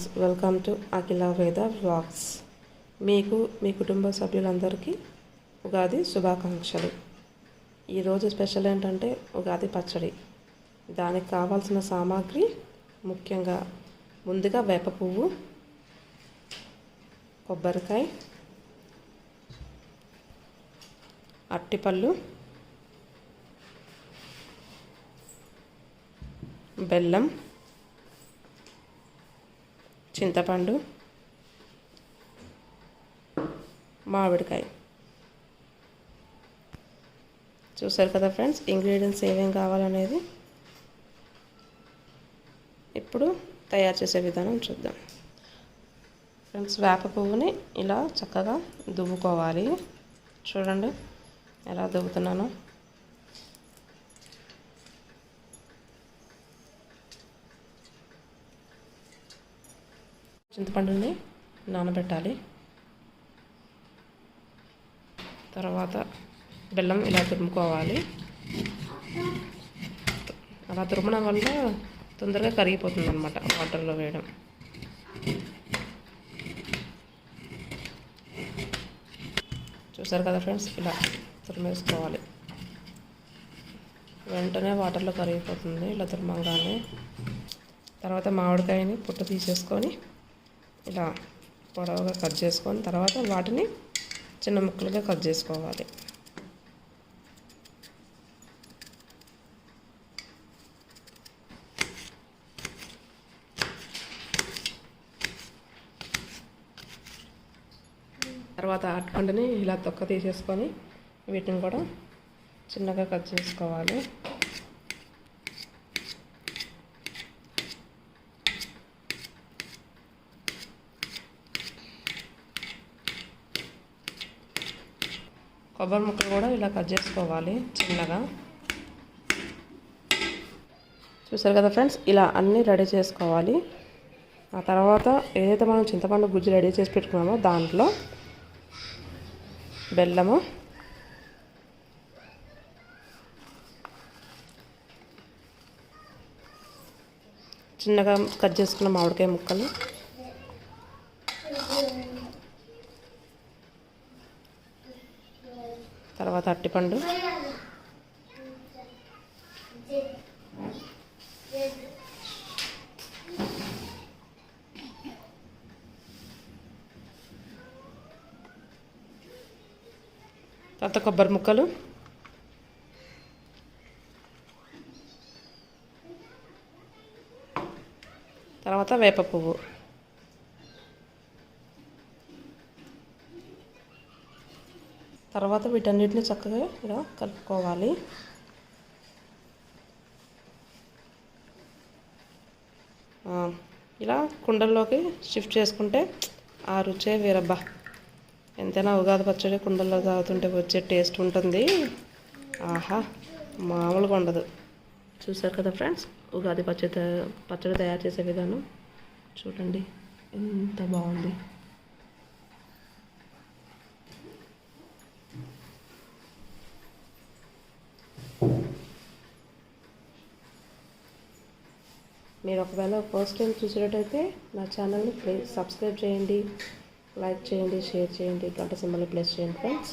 Friends, welcome to అఖిల వేద vlogs. మీకు మీ కుటుంబ సభ్యులందరికీ ఉగాది శుభాకాంక్షలు. ఈరోజు స్పెషల్ ఏంటంటే ఉగాది పచ్చడి. దానికి కావాల్సిన సామాగ్రి ముఖ్యంగా ముందుగా వేప పువ్వు, కొబ్బరికాయ, అట్టిపళ్ళు, బెల్లం, చింతపండు, మామిడికాయ. చూసారు కదా ఫ్రెండ్స్, ఇంగ్రీడియంట్స్ ఏమేమి కావాలనేది. ఇప్పుడు తయారు చేసే విధానం చూద్దాం. ఫ్రెండ్స్, వేప పువ్వుని ఇలా చక్కగా దువ్వుకోవాలి. చూడండి ఎలా దువ్వుతున్నానో. చింతపండుని నానబెట్టాలి. తర్వాత బెల్లం ఇలా తురుముకోవాలి. అలా తురమడం వల్ల తొందరగా కరిగిపోతుంది అన్నమాట వాటర్లో వేయడం. చూసారు కదా ఫ్రెండ్స్, ఇలా తురిమేసుకోవాలి. వెంటనే వాటర్లో కరిగిపోతుంది ఇలా తురమంగానే. తర్వాత మామిడికాయని పుట్టు తీసేసుకొని ఇలా పొడవుగా కట్ చేసుకొని తర్వాత వాటిని చిన్న ముక్కలుగా కట్ చేసుకోవాలి. తర్వాత అరటిపండుని ఇలా తొక్క తీసేసుకొని వీటిని కూడా చిన్నగా కట్ చేసుకోవాలి. కొబ్బరి ముక్కలు కూడా ఇలా కట్ చేసుకోవాలి చిన్నగా. చూసారు కదా ఫ్రెండ్స్, ఇలా అన్నీ రెడీ చేసుకోవాలి. ఆ తర్వాత ఏదైతే మనం చింతపండు గుజ్జు రెడీ చేసి పెట్టుకున్నామో దాంట్లో బెల్లము, చిన్నగా కట్ చేసుకున్న మామిడికాయ ముక్కలు, తర్వాత అరటిపండు, తర్వాత కొబ్బరి ముక్కలు, తర్వాత వేప పువ్వు. తర్వాత వీటన్నిటిని చక్కగా ఇలా కలుపుకోవాలి. ఇలా కుండల్లోకి షిఫ్ట్ చేసుకుంటే ఆ రుచే వేరబ్బా. ఎంతైనా ఉగాది పచ్చడి కుండల్లో తాగుతుంటే వచ్చే టేస్ట్ ఉంటుంది. ఆహా, మామూలుగా ఉండదు. చూసారు కదా ఫ్రెండ్స్, ఉగాది పచ్చడి తయారు చేసే విధానం చూడండి ఎంత బాగుంది. మీరు ఒకవేళ ఫస్ట్ టైం చూసేటట్టయితే నా ఛానల్ని ప్లీజ్ సబ్స్క్రైబ్ చేయండి, లైక్ చేయండి, షేర్ చేయండి, గంట సింబల్ని ప్రెస్ చేయండి ఫ్రెండ్స్.